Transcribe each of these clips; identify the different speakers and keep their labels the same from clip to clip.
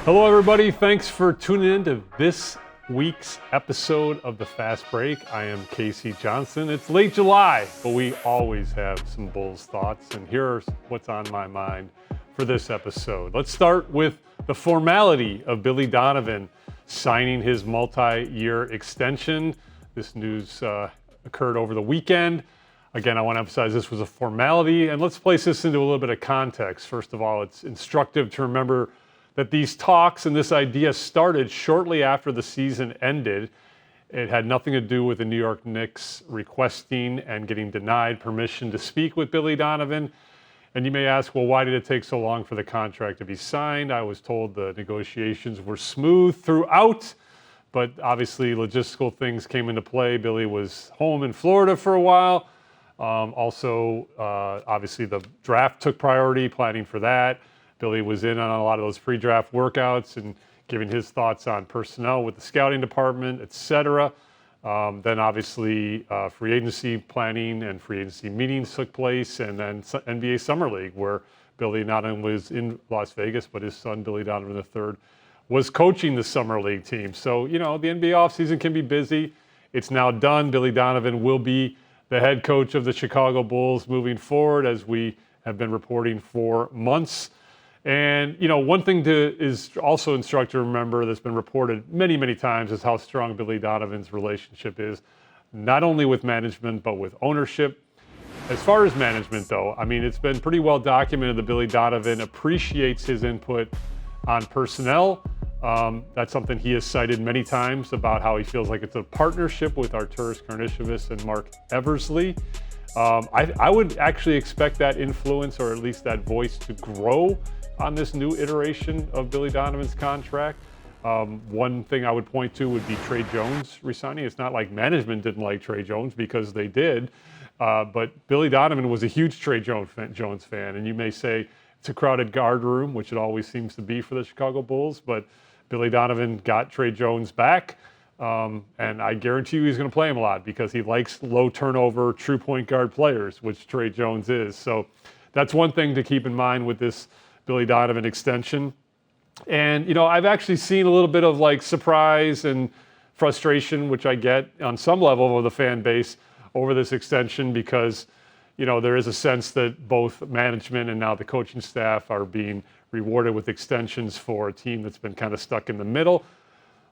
Speaker 1: Hello, everybody. Thanks for tuning in to this week's episode of the Fast Break. I am 𝗚cie Johnson. It's late July, but we always have some Bulls thoughts, and here's what's on my mind for this episode. Let's start with the formality of Billy Donovan signing his multi-year extension. This news occurred over the weekend. Again, I want to emphasize this was a formality, and let's place this into a little bit of context. First of all, it's instructive to remember that these talks and this idea started shortly after the season ended. It had nothing to do with the New York Knicks requesting and getting denied permission to speak with Billy Donovan. And you may ask, well, why did it take so long for the contract to be signed? I was told the negotiations were smooth throughout, but obviously logistical things came into play. Billy was home in Florida for a while. Obviously the draft took priority, planning for that. Billy was in on a lot of those pre-draft workouts and giving his thoughts on personnel with the scouting department, et cetera. Then obviously free agency planning and free agency meetings took place, and then NBA Summer League, where Billy not only was in Las Vegas, but his son, Billy Donovan III, was coaching the Summer League team. So, the NBA offseason can be busy. It's now done. Billy Donovan will be the head coach of the Chicago Bulls moving forward, as we have been reporting for months. And, one thing is also instructive to remember that's been reported many, many times is how strong Billy Donovan's relationship is, not only with management, but with ownership. As far as management, though, it's been pretty well documented that Billy Donovan appreciates his input on personnel. That's something he has cited many times about how he feels like it's a partnership with 𝗵𝗺cie 𝗄𝗃𝗍𝗔 and Mark Eversley. I would actually expect that influence, or at least that voice, to grow on this new iteration of Billy Donovan's contract. One thing I would point to would be Tre Jones resigning. It's not like management didn't like Tre Jones, because they did, but Billy Donovan was a huge Tre Jones fan, and you may say it's a crowded guard room, which it always seems to be for the Chicago Bulls, but Billy Donovan got Tre Jones back, and I guarantee you he's going to play him a lot, because he likes low turnover, true point guard players, which Tre Jones is. So that's one thing to keep in mind with this Billy Donovan extension. And, I've actually seen a little bit of like surprise and frustration, which I get on some level of the fan base over this extension, because, there is a sense that both management and now the coaching staff are being rewarded with extensions for a team that's been kind of stuck in the middle.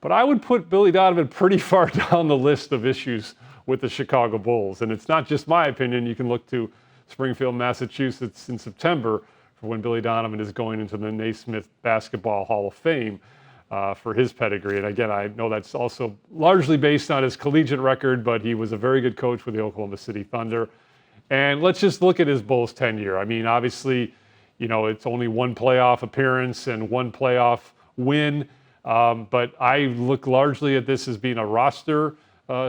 Speaker 1: But I would put Billy Donovan pretty far down the list of issues with the Chicago Bulls. And it's not just my opinion. You can look to Springfield, Massachusetts in September for when Billy Donovan is going into the Naismith Basketball Hall of Fame for his pedigree. And again, I know that's also largely based on his collegiate record, but he was a very good coach with the Oklahoma City Thunder. And let's just look at his Bulls tenure. Obviously, it's only one playoff appearance and one playoff win, but I look largely at this as being a roster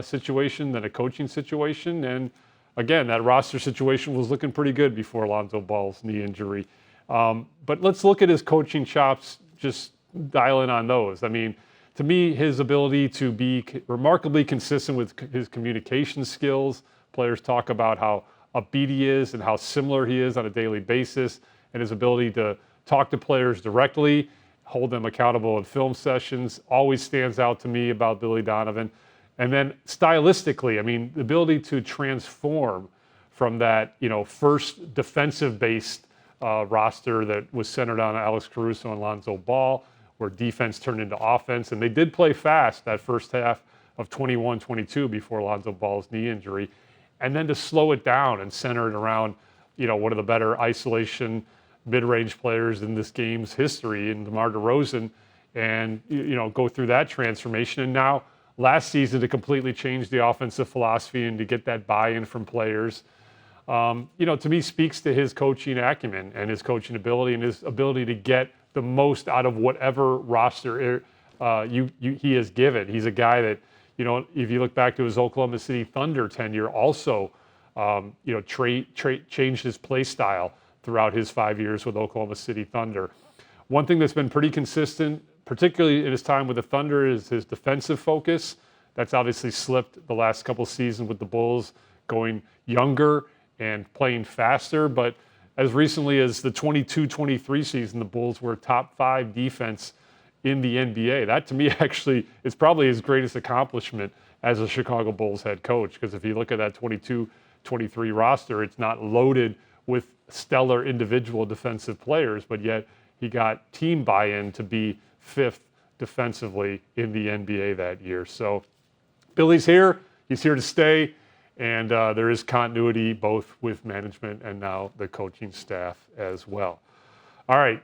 Speaker 1: situation than a coaching situation. And again, that roster situation was looking pretty good before Lonzo Ball's knee injury. But let's look at his coaching chops, just dial in on those. To me, his ability to be remarkably consistent with his communication skills. Players talk about how upbeat he is and how similar he is on a daily basis, and his ability to talk to players directly, hold them accountable in film sessions, always stands out to me about Billy Donovan. And then stylistically, the ability to transform from that, first defensive-based roster that was centered on Alex Caruso and Lonzo Ball, where defense turned into offense. And they did play fast that first half of 21-22 before Lonzo Ball's knee injury. And then to slow it down and center it around, one of the better isolation mid-range players in this game's history, in DeMar DeRozan, and, go through that transformation. And now, last season, to completely change the offensive philosophy and to get that buy-in from players, to me speaks to his coaching acumen and his coaching ability and his ability to get the most out of whatever roster he is given. He's a guy that, if you look back to his Oklahoma City Thunder tenure, also, changed his play style throughout his 5 years with Oklahoma City Thunder. One thing that's been pretty consistent, particularly in his time with the Thunder, is his defensive focus. That's obviously slipped the last couple seasons with the Bulls going younger and playing faster. But as recently as the 22-23 season, the Bulls were top 5 defense in the NBA. That to me actually is probably his greatest accomplishment as a Chicago Bulls head coach, because if you look at that 22-23 roster, it's not loaded with stellar individual defensive players, but yet he got team buy-in to be 5th defensively in the NBA that year. So Billy's here, he's here to stay, and there is continuity both with management and now the coaching staff as well. All right,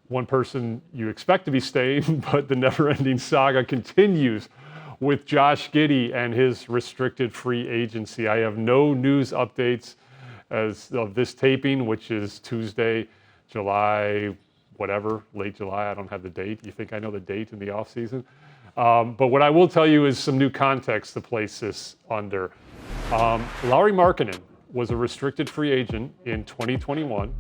Speaker 1: one person you expect to be staying, but the never-ending saga continues with Josh Giddey and his restricted free agency. I have no news updates as of this taping, which is Tuesday, July, whatever, late July. I don't have the date. You think I know the date in the offseason? But what I will tell you is some new context to place this under. Lauri Markkanen was a restricted free agent in 2021.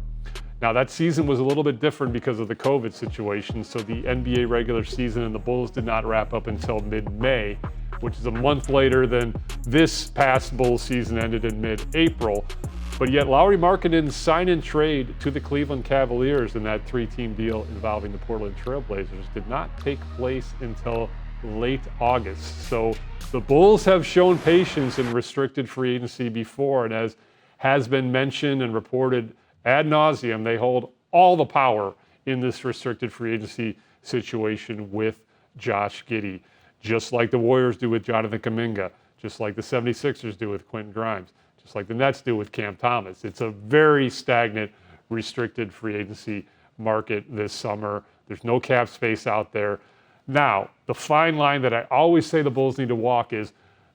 Speaker 1: Now that season was a little bit different because of the COVID situation, so the NBA regular season and the Bulls did not wrap up until mid-May, which is a month later than this past Bulls season ended in mid-April. But yet Lauri Markkanen's sign and trade to the Cleveland Cavaliers in that 3-team deal involving the Portland Trail Blazers did not take place until late August. So the Bulls have shown patience in restricted free agency before, and as has been mentioned and reported ad nauseum, they hold all the power in this restricted free agency situation with Josh Giddey, just like the Warriors do with Jonathan Kuminga, just like the 76ers do with Quentin Grimes, just like the Nets do with Cam Thomas. It's a very stagnant restricted free agency market this summer. There's no cap space out there. Now, the fine line that I always say the Bulls need to walk is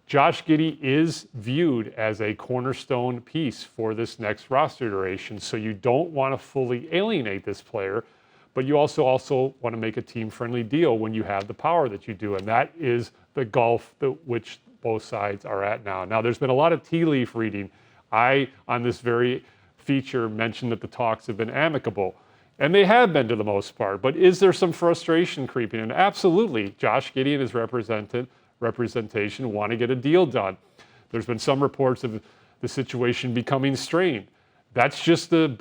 Speaker 1: Josh Giddey is viewed as a cornerstone piece for this next roster iteration, so you don't want to fully alienate this player, but you also want to make a team-friendly deal when you have the power that you do, and that is the gulf which both sides are at now. Now, there's been a lot of tea leaf reading. I, on this very feature, mentioned that the talks have been amicable, and they have been to the most part, but is there some frustration creeping in? Absolutely. Josh Giddey and his representation want to get a deal done. There's been some reports of the situation becoming strained. That's just the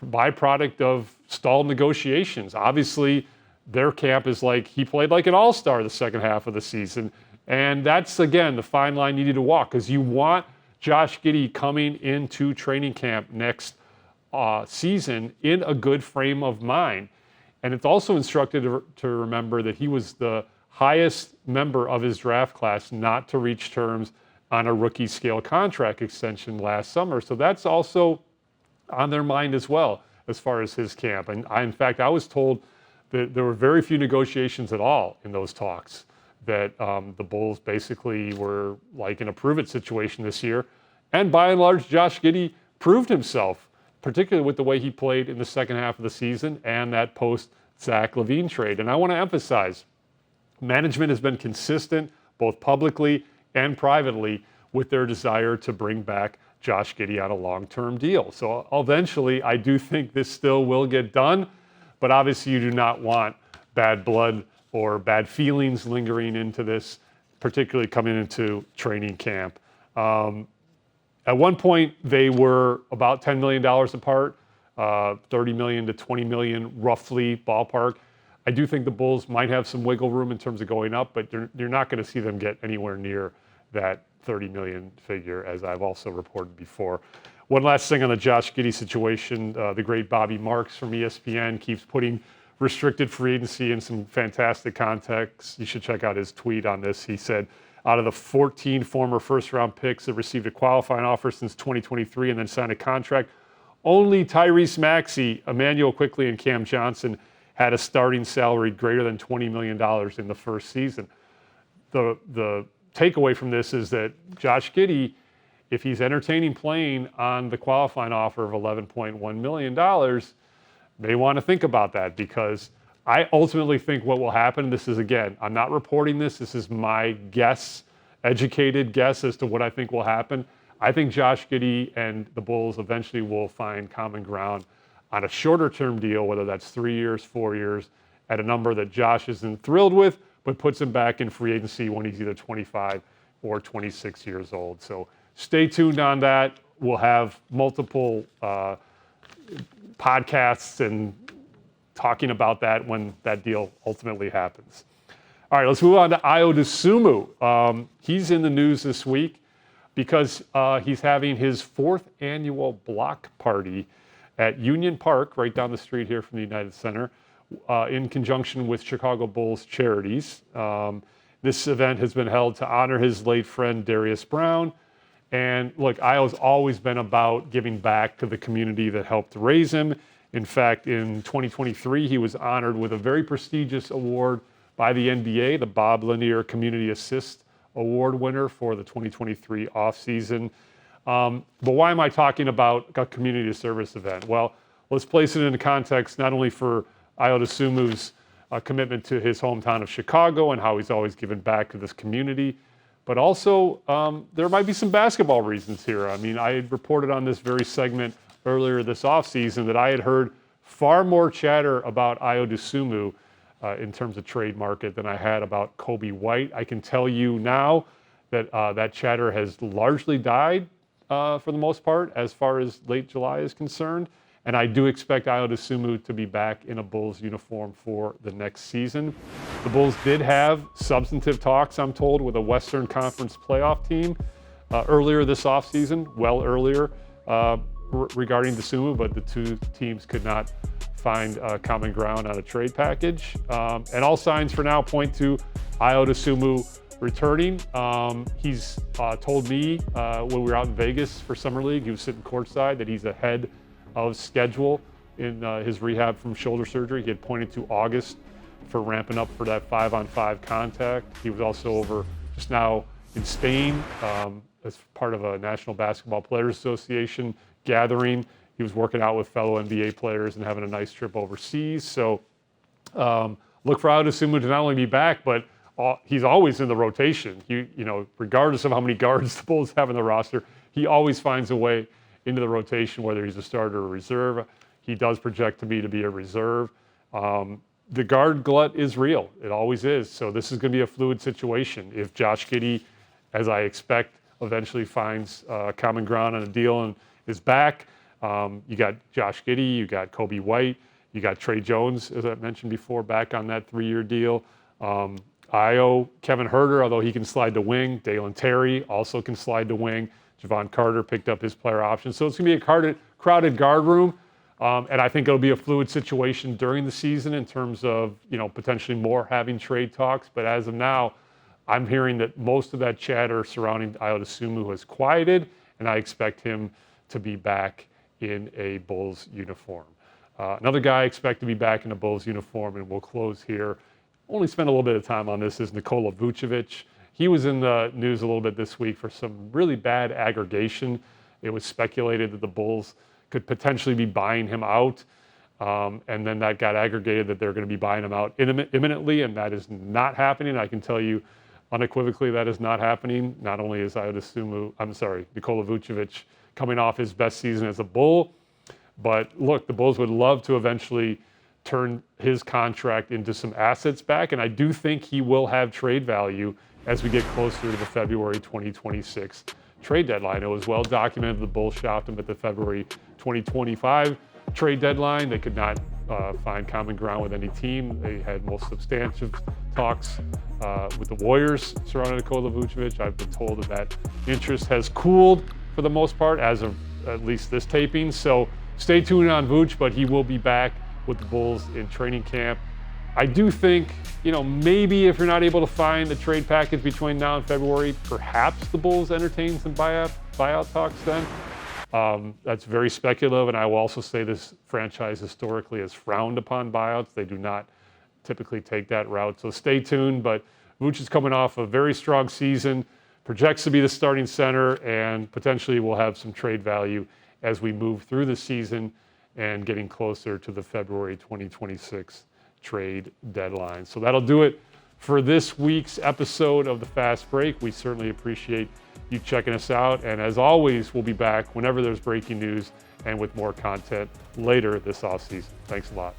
Speaker 1: byproduct of stalled negotiations. Obviously, their camp is like, he played like an all-star the second half of the season. And that's, again, the fine line you need to walk, because you want Josh Giddey coming into training camp next season in a good frame of mind. And it's also instructive to remember that he was the highest member of his draft class not to reach terms on a rookie scale contract extension last summer. So that's also on their mind as well as far as his camp. And in fact, I was told that there were very few negotiations at all in those talks, that the Bulls basically were like in a prove-it situation this year. And by and large, Josh Giddey proved himself, particularly with the way he played in the second half of the season and that post-Zach LaVine trade. And I want to emphasize, management has been consistent, both publicly and privately, with their desire to bring back Josh Giddey on a long-term deal. So eventually, I do think this still will get done, but obviously you do not want bad blood or bad feelings lingering into this, particularly coming into training camp. At one point, they were about $10 million apart, 30 million to 20 million roughly ballpark. I do think the Bulls might have some wiggle room in terms of going up, but you're not going to see them get anywhere near that 30 million figure, as I've also reported before. One last thing on the Josh Giddey situation, the great Bobby Marks from ESPN keeps putting restricted free agency in some fantastic context. You should check out his tweet on this. He said, out of the 14 former first-round picks that received a qualifying offer since 2023 and then signed a contract, only Tyrese Maxey, Emmanuel Quickley, and Cam Johnson had a starting salary greater than $20 million in the first season. The takeaway from this is that Josh Giddey, if he's entertaining playing on the qualifying offer of $11.1 million, may want to think about that, because I ultimately think what will happen, this is, again, I'm not reporting this, this is my guess, educated guess as to what I think will happen. I think Josh Giddey and the Bulls eventually will find common ground on a shorter term deal, whether that's 3 years, 4 years, at a number that Josh isn't thrilled with, but puts him back in free agency when he's either 25 or 26 years old. So stay tuned on that. We'll have multiple podcasts and talking about that when that deal ultimately happens. All right, let's move on to Ayo Dosunmu. He's in the news this week because he's having his 4th annual block party at Union Park, right down the street here from the United Center, in conjunction with Chicago Bulls charities. This event has been held to honor his late friend Darius Brown. And look, Ayo's always been about giving back to the community that helped raise him. In fact, in 2023, he was honored with a very prestigious award by the NBA, the Bob Lanier Community Assist Award winner for the 2023 offseason. But why am I talking about a community service event? Well, let's place it into context, not only for Ayo Dosunmu's commitment to his hometown of Chicago and how he's always given back to this community, but also there might be some basketball reasons here. I mean, I had reported on this very segment earlier this offseason that I had heard far more chatter about Ayo Dosunmu in terms of trade market than I had about Coby White. I can tell you now that that chatter has largely died for the most part as far as late July is concerned. And I do expect Ayo Dosunmu to be back in a Bulls uniform for the next season. The Bulls did have substantive talks, I'm told, with a Western Conference playoff team earlier this offseason, well earlier, regarding Dosunmu, but the two teams could not find common ground on a trade package. And all signs for now point to Ayo Dosunmu returning. He's told me when we were out in Vegas for Summer League, he was sitting courtside, that he's ahead of schedule in his rehab from shoulder surgery. He had pointed to August for ramping up for that 5-on-5 contact. He was also over just now in Spain as part of a National Basketball Players Association gathering. He was working out with fellow NBA players and having a nice trip overseas. So look for Ayo Dosunmu to not only be back, but he's always in the rotation. You know, regardless of how many guards the Bulls have in the roster, he always finds a way into the rotation, whether he's a starter or reserve. He does project to be a reserve. The guard glut is real. It always is. So this is going to be a fluid situation. If Josh Giddey, as I expect, eventually finds common ground on a deal and is back, you got Josh Giddey, you got Coby White, you got Tre Jones, as I mentioned before, back on that 3-year deal. Ayo, Kevin Huerter, although he can slide to wing. Dalen Terry also can slide to wing. Javon Carter picked up his player option. So it's going to be a crowded guard room. And I think it'll be a fluid situation during the season in terms of, you know, potentially more having trade talks. But as of now, I'm hearing that most of that chatter surrounding Ayo Dosunmu has quieted, and I expect him to be back in a Bulls uniform. Another guy I expect to be back in a Bulls uniform, and we'll close here. Only spend a little bit of time on this, is Nikola Vucevic. He was in the news a little bit this week for some really bad aggregation. It was speculated that the Bulls could potentially be buying him out. And then that got aggregated that they're going to be buying him out imminently, and that is not happening. I can tell you unequivocally that is not happening. Not only is Nikola Vucevic coming off his best season as a Bull, but look, the Bulls would love to eventually turn his contract into some assets back, and I do think he will have trade value as we get closer to the February 2026 trade deadline. It was well documented the Bulls shopped him at the February 2025 trade deadline. They could not find common ground with any team. They had most substantive talks with the Warriors surrounding Nikola Vucevic. I've been told that interest has cooled for the most part as of at least this taping. So stay tuned on Vuce, but he will be back with the Bulls in training camp. I do think, you know, maybe if you're not able to find a trade package between now and February, perhaps the Bulls entertain some buyout talks then. That's very speculative, and I will also say this franchise historically has frowned upon buyouts. They do not typically take that route, so stay tuned. But Vuce is coming off a very strong season, projects to be the starting center, and potentially will have some trade value as we move through the season and getting closer to the February 2026 trade deadline. So that'll do it for this week's episode of the Fast Break. We certainly appreciate you checking us out. And as always, we'll be back whenever there's breaking news and with more content later this offseason. Thanks a lot.